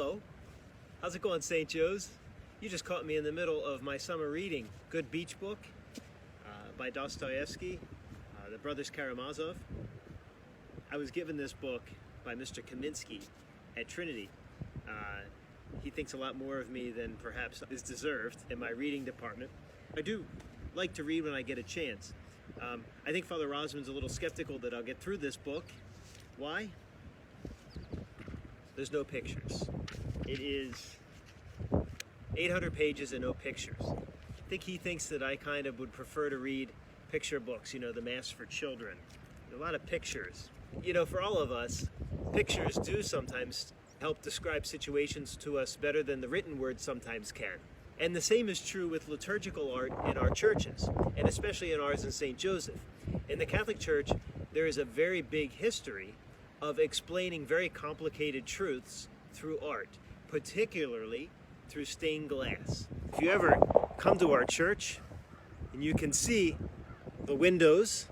hello. How's it going, St. Joe's? You just caught me in the middle of my summer reading. Good beach book by Dostoevsky, the brothers Karamazov. I was given this book by Mr. Kaminsky at Trinity. He thinks a lot more of me than perhaps is deserved in my reading department. I do like to read when I get a chance. I think Father Rosman's a little skeptical that I'll get through this book. Why? There's no pictures. It is 800 pages and no pictures. I think he thinks that I kind of would prefer to read picture books, the Mass for Children. A lot of pictures. For all of us, pictures do sometimes help describe situations to us better than the written word sometimes can. And the same is true with liturgical art in our churches, and especially in ours in St. Joseph. In the Catholic Church, there is a very big history of explaining very complicated truths through art, particularly through stained glass. If you ever come to our church and you can see the windows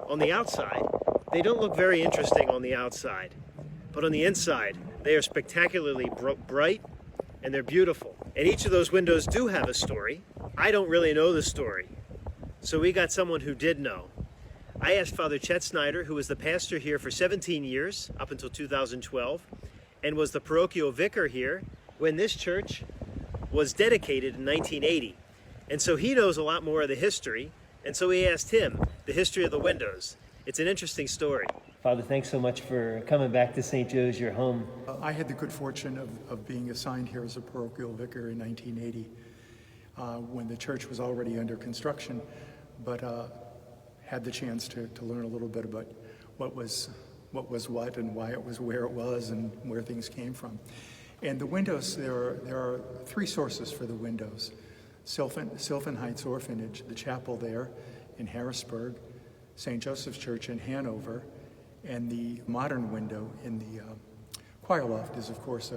on the outside, they don't look very interesting on the outside, but on the inside, they are spectacularly bright and they're beautiful. And each of those windows do have a story. I don't really know the story, so we got someone who did know. I asked Father Snyder, who was the pastor here for 17 years, up until 2012, and was the parochial vicar here when this church was dedicated in 1980. And so he knows a lot more of the history, and so we asked him the history of the windows. It's an interesting story. Father, thanks so much for coming back to St. Joe's, your home. I had the good fortune of being assigned here as a parochial vicar in 1980 when the church was already under construction, but had the chance to learn a little bit about what was what and why it was where it was and where things came from. And the windows, there are three sources for the windows. Sylvan Heights Orphanage, the chapel there in Harrisburg, St. Joseph's Church in Hanover, and the modern window in the choir loft is, of course,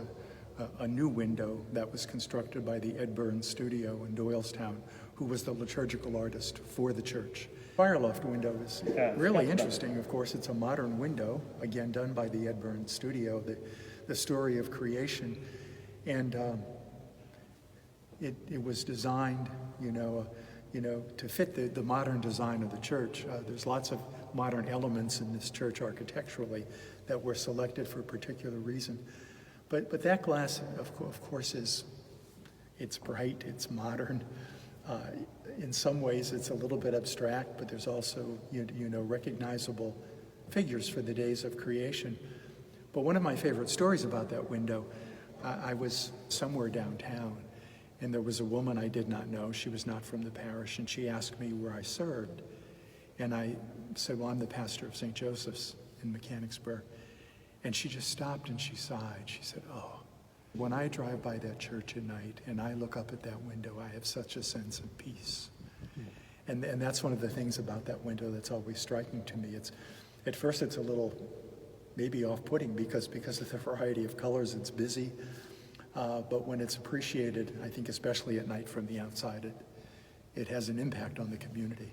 a new window that was constructed by the Ed Burns studio in Doylestown, who was the liturgical artist for the church. Choir loft window is really interesting. Of course, it's a modern window, again done by the Ed Burns studio, the story of creation, and it was designed, to fit the modern design of the church. There's lots of modern elements in this church architecturally that were selected for a particular reason. But that glass, of course, it's bright, it's modern. In some ways, it's a little bit abstract, but there's also, recognizable figures for the days of creation. But one of my favorite stories about that window, I was somewhere downtown, and there was a woman I did not know. She was not from the parish, and she asked me where I served. And I said, well, I'm the pastor of St. Joseph's in Mechanicsburg. And she just stopped and she sighed. She said, oh, when I drive by that church at night and I look up at that window, I have such a sense of peace. And that's one of the things about that window that's always striking to me. At first it's a little maybe off-putting because of the variety of colors, it's busy. But when it's appreciated, I think especially at night from the outside, it has an impact on the community.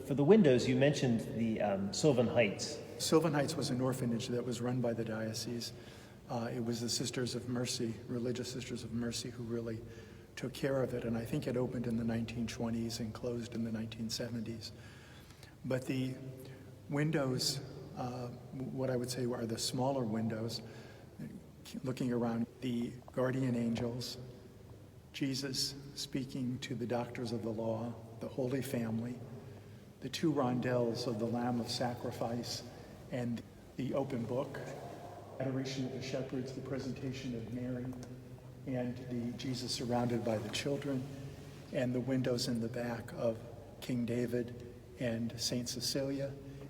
For the windows, you mentioned the Sylvan Heights. Sylvan Heights was an orphanage that was run by the diocese. It was the Sisters of Mercy, Religious Sisters of Mercy, who really took care of it. And I think it opened in the 1920s and closed in the 1970s. But the windows, what I would say are the smaller windows, looking around, the guardian angels, Jesus speaking to the doctors of the law, the Holy Family, the two rondels of the Lamb of Sacrifice, and the open book, adoration of the shepherds, the presentation of Mary, and the Jesus surrounded by the children, and the windows in the back of King David and Saint Cecilia,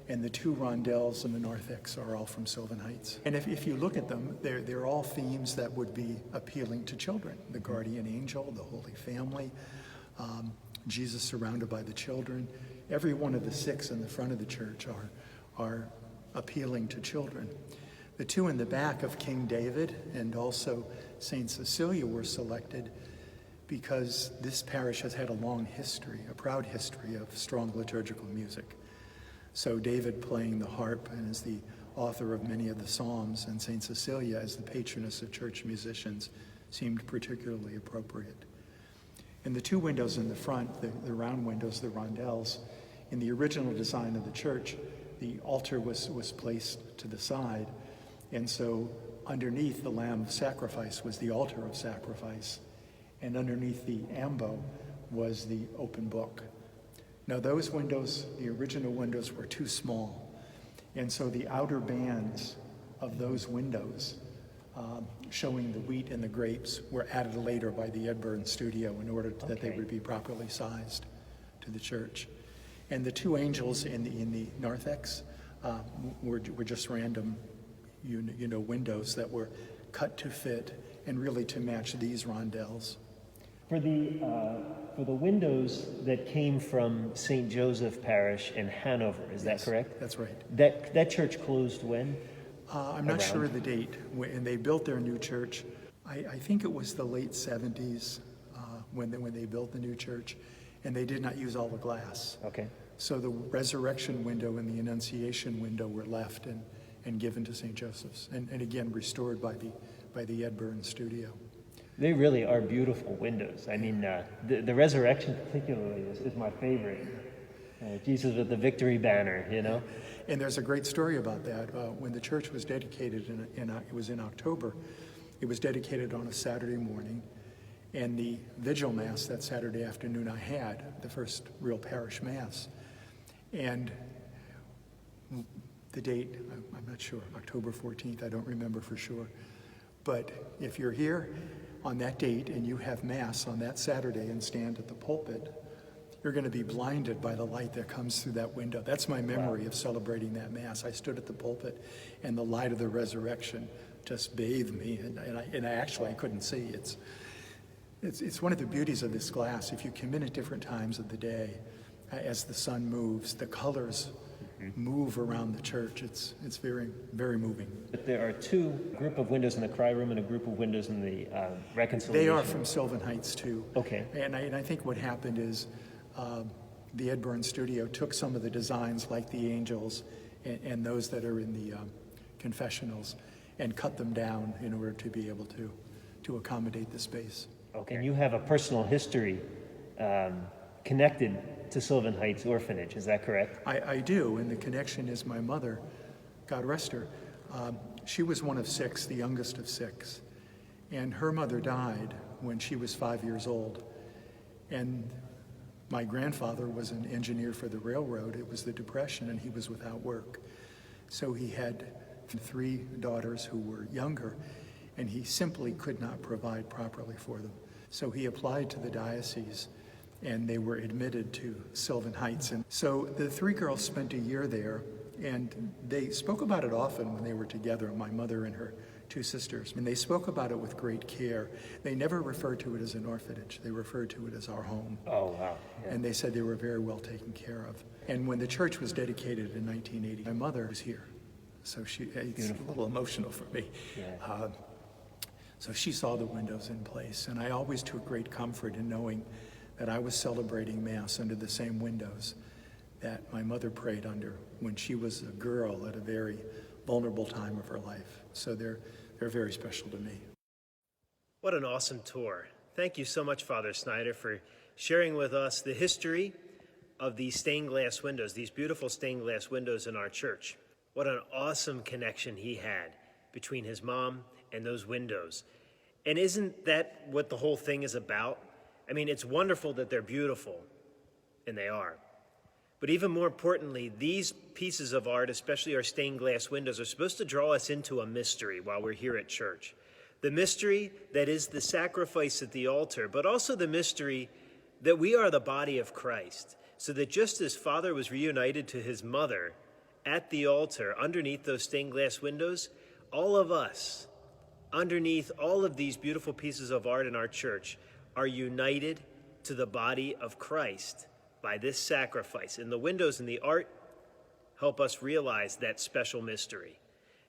and the two rondels in the narthex are all from Sylvan Heights. And if you look at them, they're all themes that would be appealing to children. The guardian angel, the Holy Family, Jesus surrounded by the children. Every one of the six in the front of the church are appealing to children. The two in the back of King David and also Saint Cecilia were selected because this parish has had a long history, a proud history of strong liturgical music. So David playing the harp and is the author of many of the Psalms, and St. Cecilia as the patroness of church musicians seemed particularly appropriate. And the two windows in the front, the round windows, the rondelles, in the original design of the church, the altar was placed to the side, and so underneath the Lamb of Sacrifice was the altar of sacrifice, and underneath the ambo was the open book. Now those windows, the original windows, were too small, and so the outer bands of those windows showing the wheat and the grapes were added later by the Edburn studio in order that they would be properly sized to the church. And the two angels in the narthex were just random windows that were cut to fit and really to match these rondelles. For the windows that came from St. Joseph Parish in Hanover, is that correct? That's right. That church closed when? I'm not sure of the date. And they built their new church. I think it was the late 70s when they built the new church, and they did not use all the glass. Okay. So the resurrection window and the Annunciation window were left and given to St. Joseph's, and again restored by the Edburn studio. They really are beautiful windows. I mean, the resurrection particularly is my favorite. Jesus with the victory banner, you know? And there's a great story about that. When the church was dedicated, it was in October, it was dedicated on a Saturday morning, and the vigil mass that Saturday afternoon I had, the first real parish mass. And the date, I'm not sure, October 14th, I don't remember for sure. But if you're here on that date and you have mass on that Saturday and stand at the pulpit, you're going to be blinded by the light that comes through that window. That's my memory of celebrating that mass. I stood at the pulpit and the light of the resurrection just bathed me, and I couldn't see. It's one of the beauties of this glass. If you come in at different times of the day, as the sun moves, the colors move around the church. It's very, very moving. But there are two group of windows in the cry room and a group of windows in the reconciliation. They are from Sylvan Heights too. Okay. And I think what happened is the Edburn studio took some of the designs like the angels and those that are in the confessionals and cut them down in order to be able to accommodate the space. Okay. And you have a personal history connected to Sylvan Heights Orphanage, is that correct? I do, and the connection is my mother, God rest her. She was one of six, the youngest of six, and her mother died when she was 5 years old. And my grandfather was an engineer for the railroad. It was the Depression, and he was without work. So he had 3 daughters who were younger, and he simply could not provide properly for them. So he applied to the diocese, and they were admitted to Sylvan Heights. And so the 3 girls spent a year there, and they spoke about it often when they were together, my mother and her 2 sisters. And they spoke about it with great care. They never referred to it as an orphanage. They referred to it as our home. Oh, wow. Yeah. And they said they were very well taken care of. And when the church was dedicated in 1980, my mother was here. So it's Beautiful. a little emotional for me. Yeah. So she saw the windows in place, and I always took great comfort in knowing that I was celebrating Mass under the same windows that my mother prayed under when she was a girl at a very vulnerable time of her life. So they're very special to me. What an awesome tour. Thank you so much, Father Snyder, for sharing with us the history of these stained glass windows, these beautiful stained glass windows in our church. What an awesome connection he had between his mom and those windows. And isn't that what the whole thing is about? I mean, it's wonderful that they're beautiful, and they are. But even more importantly, these pieces of art, especially our stained glass windows, are supposed to draw us into a mystery while we're here at church. The mystery that is the sacrifice at the altar, but also the mystery that we are the body of Christ. So that just as Father was reunited to his mother at the altar underneath those stained glass windows, all of us, underneath all of these beautiful pieces of art in our church, are united to the body of Christ by this sacrifice. And the windows and the art help us realize that special mystery.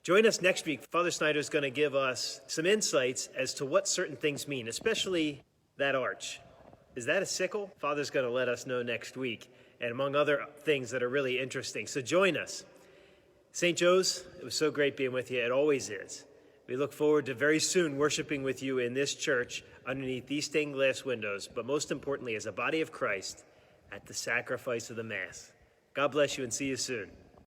Join us next week. Father Snyder is going to give us some insights as to what certain things mean, especially that arch. Is that a sickle? Father's going to let us know next week, and among other things that are really interesting. So join us. St. Joe's, it was so great being with you. It always is. We look forward to very soon worshiping with you in this church underneath these stained glass windows, but most importantly, as a body of Christ at the sacrifice of the Mass. God bless you and see you soon.